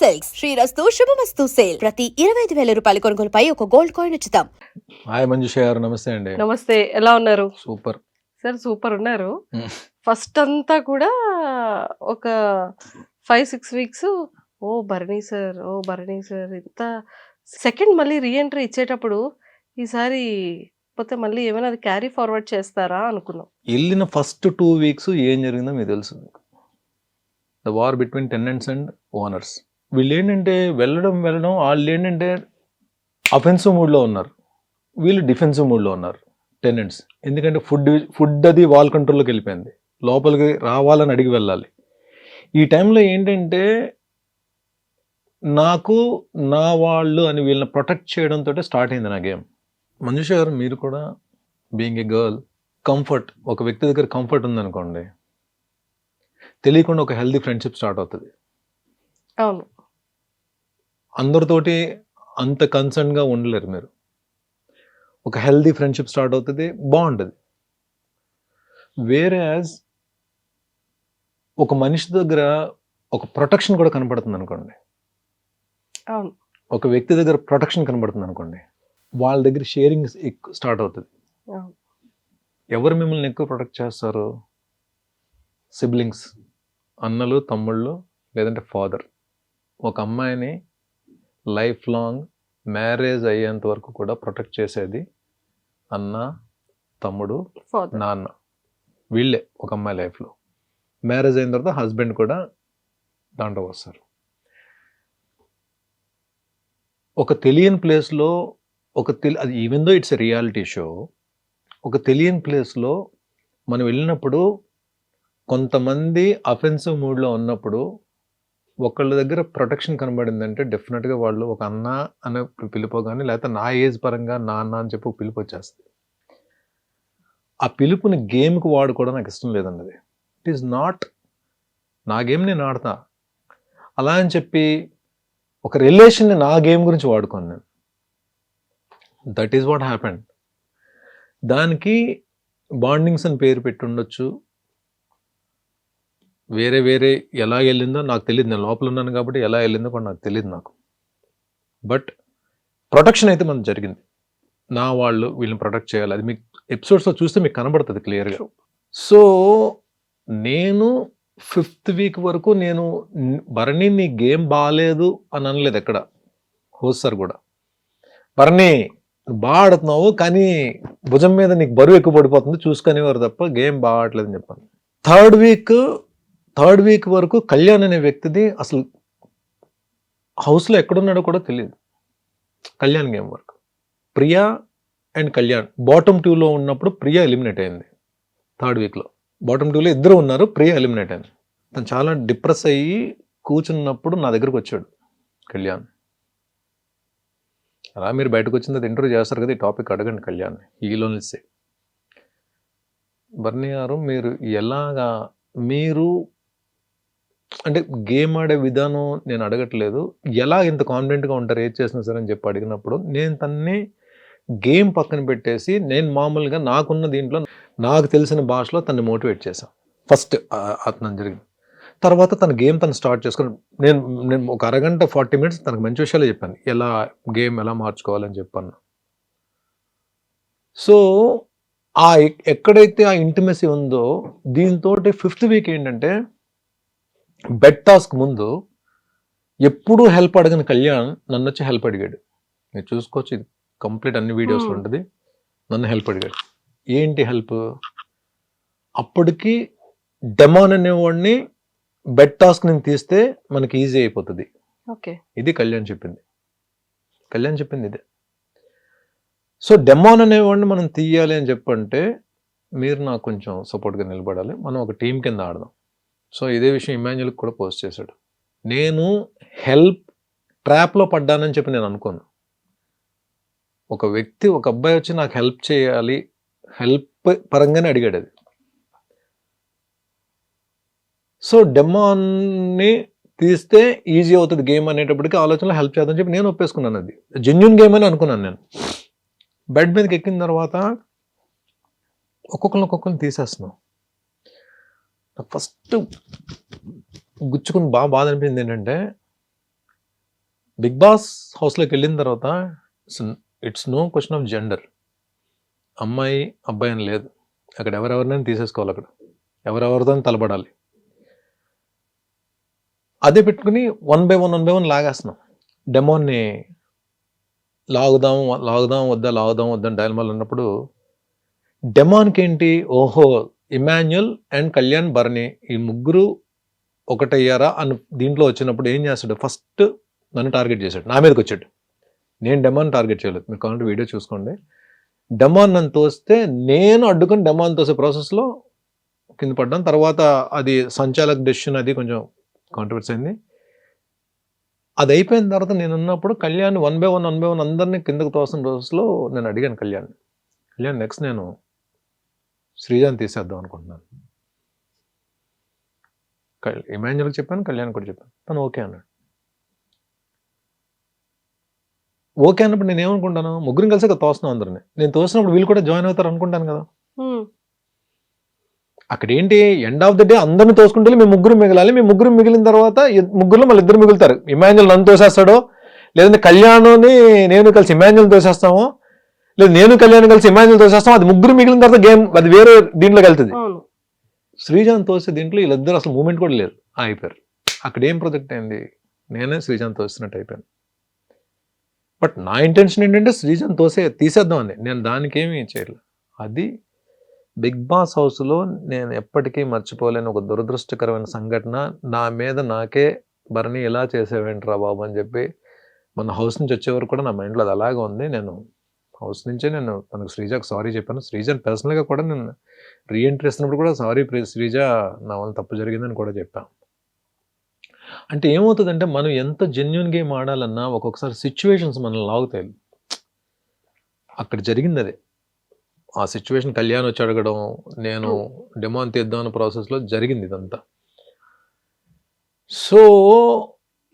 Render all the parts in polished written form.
Silks శ్రీరస్తు శుభమస్తు sale ప్రతి 25,000 రూపాయల కొనుగోలుపై ఒక గోల్డ్ కాయిన్ ఉచితం. హాయ్ మంజుష గారు, నమస్తే అండి. నమస్తే, ఎలా ఉన్నారు? సూపర్ సార్ సూపర్ ఉన్నారు. ఫస్ట్ అంతా కూడా ఒక 5-6 వీక్స్ భరణి సార్ ఇంత సెకండ్ మళ్ళీ రీఎంట్రీ ఇచ్చేటప్పుడు ఈసారి పోతే మళ్ళీ ఏమైనా అది క్యారీ ఫార్వర్డ్ చేస్తారా అనుకున్నాం. వెళ్ళిన ఫస్ట్ 2 వీక్స్ ఏం జరిగిందో మీకు తెలుసు. The war between tenants and owners. వీళ్ళు ఏంటంటే వెళ్ళడం వాళ్ళు ఏంటంటే అఫెన్సివ్ మూడ్లో ఉన్నారు, వీళ్ళు డిఫెన్సివ్ మూడ్లో ఉన్నారు టెనెంట్స్. ఎందుకంటే ఫుడ్ అది వాల్ కంట్రోల్లోకి వెళ్ళిపోయింది, లోపలికి రావాలని అడిగి వెళ్ళాలి. ఈ టైంలో ఏంటంటే నాకు నా వాళ్ళు అని వీళ్ళని ప్రొటెక్ట్ చేయడంతో స్టార్ట్ అయింది నా గేమ్. మంజుష గారు, మీరు కూడా బీయింగ్ ఏ గర్ల్, కంఫర్ట్, ఒక వ్యక్తి దగ్గర కంఫర్ట్ ఉందనుకోండి, తెలియకుండా ఒక హెల్దీ ఫ్రెండ్షిప్ స్టార్ట్ అవుతుంది. అవును, అందరితోటి అంత కన్సర్న్గా ఉండలేరు మీరు. ఒక హెల్దీ ఫ్రెండ్షిప్ స్టార్ట్ అవుతుంది, బాగుంటుంది. వేరే ఒక మనిషి దగ్గర ఒక ప్రొటెక్షన్ కూడా కనపడుతుంది అనుకోండి, అవును, ఒక వ్యక్తి దగ్గర ప్రొటెక్షన్ కనబడుతుంది అనుకోండి, వాళ్ళ దగ్గర షేరింగ్ ఎక్కువ స్టార్ట్ అవుతుంది. అవును. ఎవరు మిమ్మల్ని ఎక్కువ ప్రొటెక్ట్ చేస్తారు? సిబ్లింగ్స్, అన్నలు, తమ్ముళ్ళు, లేదంటే ఫాదర్. ఒక అమ్మాయిని లైఫ్ లాంగ్ మ్యారేజ్ అయ్యేంత వరకు కూడా ప్రొటెక్ట్ చేసేది అన్న, తమ్ముడు, Father. నాన్న. వీళ్ళే ఒక అమ్మాయి లైఫ్లో. మ్యారేజ్ అయిన తర్వాత హస్బెండ్ కూడా దాంట్లో వస్తారు. ఒక తెలియని ప్లేస్లో అది even though it's a reality show, ఒక తెలియని ప్లేస్లో మనం వెళ్ళినప్పుడు కొంతమంది అఫెన్సివ్ మూడ్లో ఉన్నప్పుడు ఒకళ్ళ దగ్గర ప్రొటెక్షన్ కనబడిందంటే డెఫినెట్గా వాళ్ళు ఒక అన్న అనే పిలుపు కానీ, లేకపోతే నా ఏజ్ పరంగా నాన్న అని చెప్పి ఒక పిలుపు వచ్చేస్తుంది. ఆ పిలుపుని గేమ్కి వాడుకోవడం నాకు ఇష్టం లేదండి. అది ఇట్ ఈస్ నాట్ నా గేమ్, నేను ఆడతా. అలా అని చెప్పి ఒక రిలేషన్ని నా గేమ్ గురించి వాడుకోను నేను. That is what happened. దానికి బాండింగ్స్ అని పేరు పెట్టి ఉండొచ్చు, వేరే ఎలా వెళ్ళిందో నాకు తెలియదు. నేను లోపల ఉన్నాను కాబట్టి ఎలా వెళ్ళిందో కూడా నాకు తెలియదు నాకు. బట్ ప్రొటెక్షన్ అయితే మనకు జరిగింది. నా వాళ్ళు వీళ్ళని ప్రొటెక్ట్ చేయాలి, అది మీకు ఎపిసోడ్స్లో చూస్తే మీకు కనబడుతుంది క్లియర్గా. సో నేను 5th వీక్ వరకు నేను భరణి నీ గేమ్ బాగాలేదు అని అనలేదు ఎక్కడ. హోస్ట్ సార్ కూడా, భరణి బాగా ఆడుతున్నావు కానీ భుజం మీద నీకు బరువు ఎక్కువ పడిపోతుంది చూసుకునేవారు తప్ప గేమ్ బాగా ఆడలేదని చెప్పాను. థర్డ్ వీక్ వరకు కళ్యాణ్ అనే వ్యక్తిది అసలు హౌస్లో ఎక్కడున్నాడో కూడా తెలియదు. కళ్యాణ్ గేమ్ వరకు ప్రియా అండ్ కళ్యాణ్ బాటమ్ 2లో ఉన్నప్పుడు ప్రియా ఎలిమినేట్ అయింది. 3rd వీక్లో బాటమ్ 2లో ఇద్దరు ఉన్నారు, ప్రియా ఎలిమినేట్ అయింది. తను చాలా డిప్రెస్ అయ్యి కూర్చున్నప్పుడు నా దగ్గరకు వచ్చాడు కళ్యాణ్. అలా మీరు బయటకు వచ్చిన తర్వాత ఇంటర్వ్యూ చేస్తారు కదా, ఈ టాపిక్ అడగండి కళ్యాణ్. ఈలోనిసే బర్నీ గారు, మీరు అంటే గేమ్ ఆడే విధానం నేను అడగట్లేదు, ఎలా ఇంత కాన్ఫిడెంట్గా ఉంటారు ఏది చేసినా సరే అని చెప్పి అడిగినప్పుడు నేను తన్ని గేమ్ పక్కన పెట్టేసి నేను మామూలుగా నాకున్న దీంట్లో నాకు తెలిసిన భాషలో తన్ని మోటివేట్ చేశాను. ఫస్ట్ అతను జరిగింది. తర్వాత తన గేమ్ తను స్టార్ట్ చేసుకుని నేను ఒక అరగంట 40 minutes తనకు మంచి విషయాలు చెప్పాను, గేమ్ ఎలా మార్చుకోవాలని చెప్పాను. సో ఎక్కడైతే ఆ ఇంటిమసీ ఉందో దీంతో 5th వీక్ ఏంటంటే బెడ్ టాస్క్ ముందు ఎప్పుడూ హెల్ప్ అడగని కళ్యాణ్ నన్ను వచ్చి హెల్ప్ అడిగాడు. మీరు చూసుకోవచ్చు, ఇది కంప్లీట్ అన్ని వీడియోస్లో ఉంటుంది. నన్ను హెల్ప్ అడిగాడు. ఏంటి హెల్ప్? అప్పటికి డెమాన్ అనేవాడిని బెడ్ టాస్క్ నేను తీస్తే మనకి ఈజీ అయిపోతుంది. ఓకే, ఇది కళ్యాణ్ చెప్పింది ఇదే. సో డెమాన్ అనేవాడిని మనం తీయాలి అని చెప్పంటే మీరు నాకు కొంచెం సపోర్ట్గా నిలబడాలి, మనం ఒక టీం కింద ఆడదాం. సో ఇదే విషయం ఇమాన్యుల్కి కూడా పోస్ట్ చేశాడు. నేను హెల్ప్ ట్రాప్లో పడ్డానని చెప్పి నేను అనుకోను. ఒక అబ్బాయి వచ్చి నాకు హెల్ప్ చేయాలి, హెల్ప్ పరంగానే అడిగాడు అది. సో డెమాన్ని తీస్తే ఈజీ అవుతుంది గేమ్ అనేటప్పటికీ ఆలోచనలో హెల్ప్ చేద్దామని చెప్పి నేను ఒప్పేసుకున్నాను. అది జెన్యూన్ గేమ్ అని అనుకున్నాను నేను. బెడ్ మీదకి ఎక్కిన తర్వాత ఒక్కొక్కరిని తీసేస్తున్నాం. ఫస్ట్ గుచ్చుకుని బాధ అనిపించింది ఏంటంటే బిగ్ బాస్ హౌస్లోకి వెళ్ళిన తర్వాత it's no question of gender. అమ్మాయి అబ్బాయి అని లేదు. అక్కడ ఎవరెవరినైనా తీసేసుకోవాలి. అక్కడ ఎవరెవరితో తలపడాలి. అదే పెట్టుకుని 1 by 1 లాగేస్తున్నాం. డెమోన్ని లాగుదాం వద్దా డైలమాలు ఉన్నప్పుడు డెమాన్కి ఏంటి, ఓహో ఇమాన్యుయల్ అండ్ కళ్యాణ్ భరణి ఈ ముగ్గురు ఒకటయ్యారా అని దీంట్లో వచ్చినప్పుడు ఏం చేస్తాడు, ఫస్ట్ నన్ను టార్గెట్ చేశాడు, నా మీదకి వచ్చాడు. నేను డెమాన్ టార్గెట్ చేయలేదు. మీరు కావాలంటే వీడియో చూసుకోండి. డెమాన్ నన్ను తోస్తే నేను అడ్డుకుని డెమాన్ తోసే ప్రాసెస్లో కింద పడ్డాను. తర్వాత అది సంచాలక్ డెసిషన్, అది కొంచెం కాంట్రవర్సీ అయింది. అది అయిపోయిన తర్వాత నేను ఉన్నప్పుడు కళ్యాణ్ 1 by 1 అందరినీ కిందకు తోసిన రోజులో నేను అడిగాను కళ్యాణ్ నెక్స్ట్ నేను శ్రీజాని తీసేద్దాం అనుకుంటున్నాను. ఇమాన్యుయల్కి చెప్పాను, కళ్యాణ్ కూడా చెప్పాను. తను ఓకే అన్నాడు. ఓకే అన్నప్పుడు నేను ఏమనుకుంటాను, ముగ్గురం కలిసి తోస్తున్నాం అందరినీ. నేను తోసినప్పుడు వీళ్ళు కూడా జాయిన్ అవుతారు అనుకుంటాను కదా. అక్కడ ఏంటి, ఎండ్ ఆఫ్ ద డే అందరిని తోసుకుంటే మేము ముగ్గురు మిగలాలి. మేము ముగ్గురు మిగిలిన తర్వాత ముగ్గురులో మళ్ళీ ఇద్దరు మిగులుతారు. ఇమాన్యుయల్ నన్ను తోసేస్తాడో, లేదంటే కళ్యాణ్ని నేను కలిసి ఇమాన్యుయల్ తోసేస్తామో, లేదు నేను కళ్యాణ్ కలిసి ఇమాన్యుయల్ తోసేస్తాం. అది ముగ్గురు మిగిలిన తర్వాత గేమ్ అది వేరే దీంట్లోకి వెళ్తుంది. శ్రీజాన్ తోసే దీంట్లో వీళ్ళిద్దరు అసలు మూమెంట్ కూడా లేదు, అయిపోయారు. అక్కడ ఏం ప్రొజెక్ట్ అయింది, నేనే శ్రీజాన్ తోసినట్టు అయిపోయాను. బట్ నా ఇంటెన్షన్ ఏంటంటే శ్రీజాన్ తీసేద్దామని. నేను దానికి ఏమీ చేయలేదు. అది బిగ్ బాస్ హౌస్లో నేను ఎప్పటికీ మర్చిపోలేని ఒక దురదృష్టకరమైన సంఘటన. నా మీద నాకే భరణి ఇలా చేసేవేంట్రా బాబు అని చెప్పి మన హౌస్ నుంచి వచ్చేవారు కూడా నా మైండ్లో అది అలాగే ఉంది. నేను హౌస్ నుంచే నేను తనకు శ్రీజాకు సారీ చెప్పాను. శ్రీజాని పర్సనల్గా కూడా నేను రీఎంట్రీ ఇస్తున్నప్పుడు కూడా సారీ శ్రీజ, నా వల్ల తప్పు జరిగిందని కూడా చెప్పాను. అంటే ఏమవుతుందంటే మనం ఎంత జెన్యున్ గేమ్ ఆడాలన్నా ఒక్కొక్కసారి సిచ్యువేషన్స్ మనల్ని లాగుతాయి. అక్కడ జరిగింది అదే. ఆ సిచ్యువేషన్ కళ్యాణ్ వచ్చి అడగడం, నేను డెమాన్ తీద్దాం అన్న ప్రాసెస్లో జరిగింది ఇదంతా. సో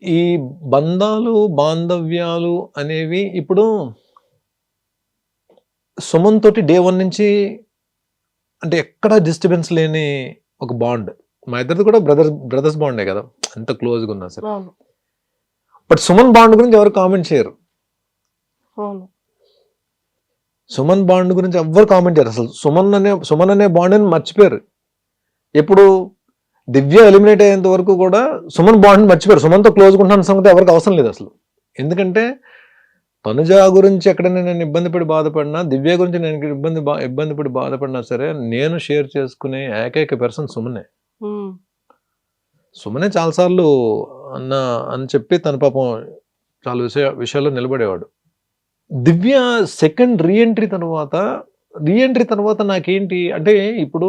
ఈ బంధాలు బాంధవ్యాలు అనేవి ఇప్పుడు సుమన్ తోటి డే 1 నుంచి అంటే ఎక్కడ డిస్టర్బెన్స్ లేని ఒక బాండ్. మా ఇద్దరిది కూడా బ్రదర్స్ బాండే కదా, ఎంత క్లోజ్గా ఉన్నా సరే. బట్ సుమన్ బాండ్ గురించి ఎవరు కామెంట్ చేయరు. సుమన్ బాండ్ గురించి ఎవ్వరు కామెంట్ చేయరు అసలు. సుమన్ అనే బాండ్ అని మర్చిపోయారు. ఎప్పుడు దివ్య ఎలిమినేట్ అయ్యేంత వరకు కూడా సుమన్ బాండ్ మర్చిపోయారు. సుమన్తో క్లోజ్గా ఉంటున్న సంగతి ఎవరికి అవసరం లేదు అసలు. ఎందుకంటే తనుజ గురించి ఎక్కడైనా నేను ఇబ్బంది పడి బాధపడినా, దివ్య గురించి నేను ఇబ్బంది పడి బాధపడినా సరే, నేను షేర్ చేసుకునే ఏకైక పర్సన్ సుమనే. సుమనే చాలాసార్లు అని చెప్పి తన పాపం చాలా విషయాల్లో నిలబడేవాడు. దివ్య సెకండ్ రీఎంట్రీ తర్వాత నాకేంటి అంటే, ఇప్పుడు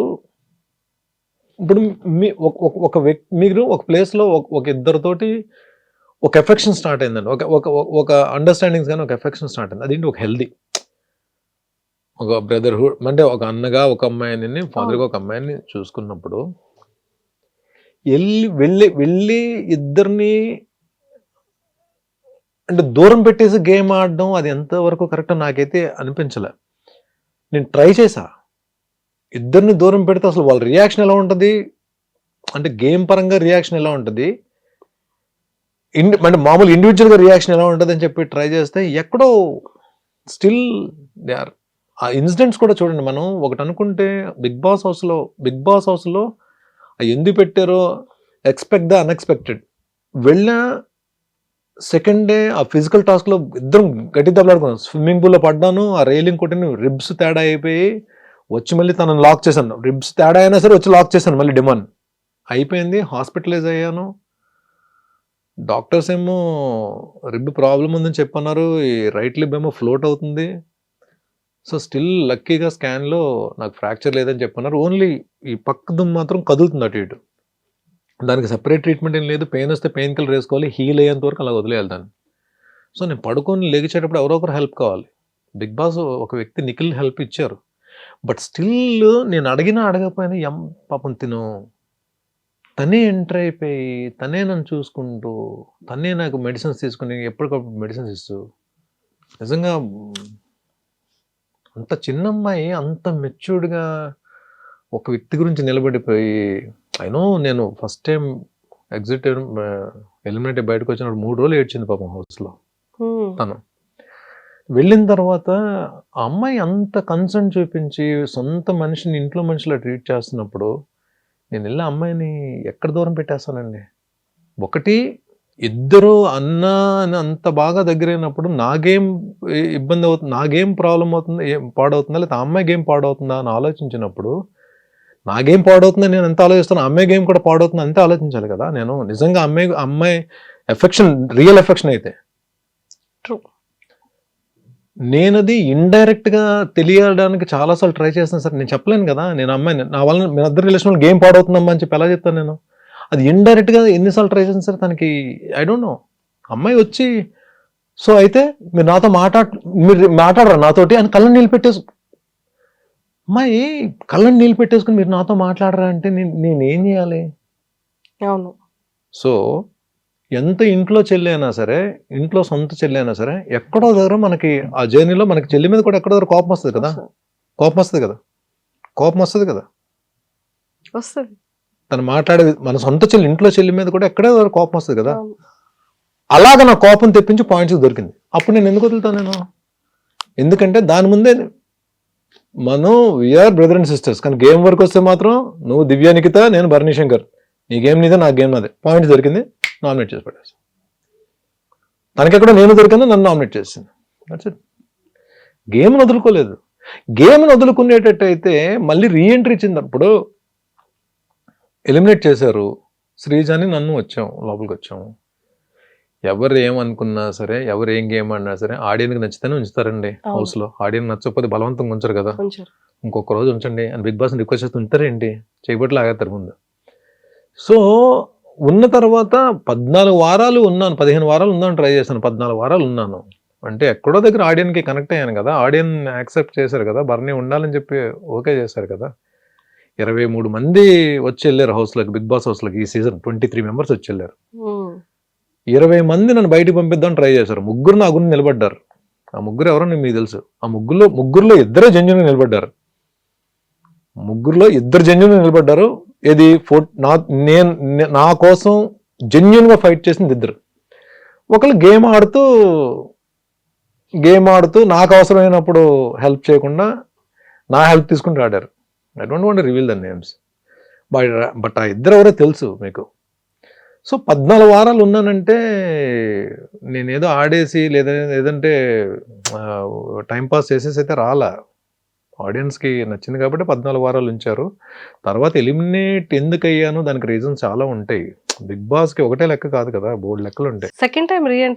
ఒక వ్యక్తి మీరు ఒక ప్లేస్లో ఒక ఇద్దరితోటి ఒక ఎఫెక్షన్ స్టార్ట్ అయిందండి. ఒక అండర్స్టాండింగ్స్ కానీ ఒక ఎఫెక్షన్ స్టార్ట్ అయింది. అదేంటి, ఒక హెల్దీ ఒక బ్రదర్హుడ్, అంటే ఒక అన్నగా ఒక అమ్మాయిని, ఫాదర్గా ఒక అమ్మాయిని చూసుకున్నప్పుడు వెళ్ళి ఇద్దరిని అంటే దూరం పెట్టేసి గేమ్ ఆడడం అది ఎంతవరకు కరెక్ట్ నాకైతే అనిపించలే. నేను ట్రై చేశా, ఇద్దరిని దూరం పెడితే అసలు వాళ్ళ రియాక్షన్ ఎలా ఉంటుంది, అంటే గేమ్ పరంగా రియాక్షన్ ఎలా ఉంటుంది, అంటే మామూలు ఇండివిజువల్గా రియాక్షన్ ఎలా ఉంటుంది అని చెప్పి ట్రై చేస్తే ఎక్కడో స్టిల్ దే ఆర్. ఆ ఇన్సిడెంట్స్ కూడా చూడండి, మనం ఒకటి అనుకుంటే బిగ్ బాస్ హౌస్లో ఎందుకు పెట్టారో, ఎక్స్పెక్ట్ ద అన్ఎక్స్పెక్టెడ్. వెళ్ళిన సెకండ్ డే ఆ ఫిజికల్ టాస్క్లో ఇద్దరం గట్టి దెబ్బలాడుకున్నాం. స్విమ్మింగ్ పూల్లో పడ్డాను, ఆ రైలింగ్ కొట్టిన రిబ్స్ తేడా అయిపోయి వచ్చి మళ్ళీ తనను లాక్ చేశాను. రిబ్స్ తేడా అయినా సరే వచ్చి లాక్ చేశాను మళ్ళీ. డిమాండ్ అయిపోయింది, హాస్పిటలైజ్ అయ్యాను. డాక్టర్స్ ఏమో రిబ్ ప్రాబ్లం ఉందని చెప్పన్నారు, ఈ రైట్ లిబ్ ఏమో ఫ్లోట్ అవుతుంది. సో స్టిల్ లక్కీగా స్కాన్లో నాకు ఫ్రాక్చర్ లేదని చెప్పన్నారు. ఓన్లీ ఈ పక్క దుమ్ము మాత్రం కదులుతుంది అటు ఇటు. దానికి సపరేట్ ట్రీట్మెంట్ ఏం లేదు. పెయిన్ వస్తే పెయిన్ కిల్లర్ వేసుకోవాలి, హీల్ అయ్యేంత వరకు అలా వదిలేయాలి దాన్ని. సో నేను పడుకొని లెగిచేటప్పుడు ఎవరో ఒకరు హెల్ప్ కావాలి. బిగ్ బాస్ ఒక వ్యక్తి నిఖిల్ హెల్ప్ ఇచ్చారు. బట్ స్టిల్ నేను అడగకపోయినా పాపం తనే ఎంటర్ అయిపోయి, తనే నన్ను చూసుకుంటూ, తనే నాకు మెడిసిన్స్ తీసుకుని ఎప్పటికప్పుడు మెడిసిన్స్ ఇస్తూ, నిజంగా అంత చిన్న అమ్మాయి అంత మెచ్యూర్డ్గా ఒక వ్యక్తి గురించి నిలబడిపోయి, అయినో నేను ఫస్ట్ టైం ఎలిమినేట్ బయటకు వచ్చినప్పుడు 3 రోజులు ఏడ్చింది పాపం హౌస్లో తను. వెళ్ళిన తర్వాత ఆ అమ్మాయి అంత కన్సర్న్ చూపించి సొంత మనిషిని ఇంట్లో మనిషిలా ట్రీట్ చేస్తున్నప్పుడు నేను వెళ్ళి ఆ అమ్మాయిని ఎక్కడ దూరం పెట్టేస్తానండి. ఒకటి ఇద్దరు అన్న అని అంత బాగా దగ్గరైనప్పుడు నా గేమ్ ఇబ్బంది అవుతుంది, నా గేమ్ ప్రాబ్లం అవుతుంది, పాడవుతుందా, లేదా ఆ అమ్మాయి గేమ్ పాడవుతుందా అని ఆలోచించినప్పుడు నా గేమ్ పాడవుతుందని నేను ఎంత ఆలోచిస్తాను, అమ్మాయి గేమ్ కూడా పాడవుతుంది అంతే ఆలోచించాలి కదా. నేను నిజంగా అమ్మాయి ఎఫెక్షన్ రియల్ ఎఫెక్షన్ అయితే ట్రూ. నేనది ఇండైరెక్ట్గా తెలియడానికి చాలాసార్లు ట్రై చేస్తాను సార్. నేను చెప్పలేను కదా నేను అమ్మాయిని నా వల్ల మీ ఇద్దరు రిలేషన్ గేమ్ పాడవుతుందమ్మా అని చెప్పి ఎలా చెప్తాను నేను. అది ఇండైరెక్ట్గా ఎన్నిసార్లు ట్రై చేస్తాను సార్ తనకి. I don't know. అమ్మాయి వచ్చి సో అయితే మీరు నాతో మీరు మాట్లాడరా నాతోటి అని కళ్ళని నీళ్ళు పెట్టేసు, అమ్మాయి కళ్ళని నీళ్ళు పెట్టేసుకుని మీరు నాతో మాట్లాడరా అంటే నేనేం చేయాలి. అవును. సో ఎంత ఇంట్లో చెల్లి అయినా సరే, ఇంట్లో సొంత చెల్లి అయినా సరే, ఎక్కడో దగ్గర మనకి ఆ జర్నీలో మనకి చెల్లి మీద కూడా ఎక్కడో దగ్గర కోపం వస్తుంది కదా. కోపం వస్తుంది కదా. వస్తుంది. తను మాట్లాడే మన సొంత చెల్లి ఇంట్లో చెల్లి మీద కూడా ఎక్కడో దగ్గర కోపం వస్తుంది కదా. అలాగ నా కోపం తెప్పించి పాయింట్స్ దొరికింది. అప్పుడు నేను ఎందుకు వదులుతాను నేను? ఎందుకంటే దాని ముందే మనం వీఆర్ బ్రదర్ అండ్ సిస్టర్స్. కానీ గేమ్ వరకు వస్తే మాత్రం నువ్వు దివ్య నిఖిత, నేను భరణి శంకర్, నీ గేమ్ నీదే నా గేమ్ నాదే. పాయింట్స్ దొరికింది, నామినేట్ చేసి పడేస్తాను. తనకెక్కడ నేను దొరికిందో నన్ను నామినేట్ చేసింది. That's it. గేమ్ని వదులుకోలేదు. గేమ్ని వదులుకునేటట్టయితే మళ్ళీ రీఎంట్రీ ఇచ్చినప్పుడు ఎలిమినేట్ చేశారు శ్రీజాని, నన్ను లోపలికి వచ్చాము. ఎవరు ఏమనుకున్నా సరే, ఎవరు ఏం గేమ్ ఆడినా సరే ఆడియన్కి నచ్చితేనే ఉంచుతారండి హౌస్లో. ఆడియన్ నచ్చకపోతే బలవంతంగా ఉంచరు కదా. ఇంకొక రోజు ఉంచండి అని బిగ్ బాస్ని రిక్వెస్ట్ చేస్తే ఉంచుతారేంటి? చేయబట్టి లాగేస్తారు ముందు. సో ఉన్న తర్వాత 14 వారాలు ఉన్నాను, 15 వారాలు ఉందాను ట్రై చేశాను. 14 వారాలు ఉన్నాను అంటే ఎక్కడో దగ్గర ఆడియన్కి కనెక్ట్ అయ్యాను కదా. ఆడియన్ యాక్సెప్ట్ చేశారు కదా, బర్నీ ఉండాలని చెప్పి ఓకే చేశారు కదా. 23 మంది వచ్చి వెళ్ళారు హౌస్లోకి, బిగ్ బాస్ హౌస్లోకి. ఈ సీజన్ 23 మెంబర్స్ వచ్చి వెళ్ళారు. 20 మంది నన్ను బయటకు పంపిద్దాం ట్రై చేశారు. 3 నా గురించి నిలబడ్డారు. ఆ 3 ఎవరో మీకు తెలుసు. ఆ ముగ్గురులో 2 జెన్యూన్గా నిలబడ్డారు. 3లో 2 జెన్యూన్గా నిలబడ్డారు. ఇది నా కోసం జెన్యూన్గా ఫైట్ చేసింది 2. ఒకళ్ళు గేమ్ ఆడుతూ నాకు అవసరమైనప్పుడు హెల్ప్ చేయకుండా నా హెల్ప్ తీసుకుంటూ ఆడారు. I don't want to reveal the names, but ఆ 2 ఎవరో తెలుసు మీకు. సో 14 వారాలు ఉన్నానంటే నేనేదో ఆడేసి లేదంటే టైంపాస్ చేసేసి అయితే రాలా. ఆడియన్స్కి నచ్చింది కాబట్టి 14 వారాలు ఉంచారు. తర్వాత ఎలిమినేట్ ఎందుకు అయ్యాను దానికి రీజన్స్ చాలా ఉంటాయి. బిగ్ బాస్కి ఒకటే లెక్క కాదు కదా, బోల్డ్ లెక్కలు ఉంటాయి. Second time reentry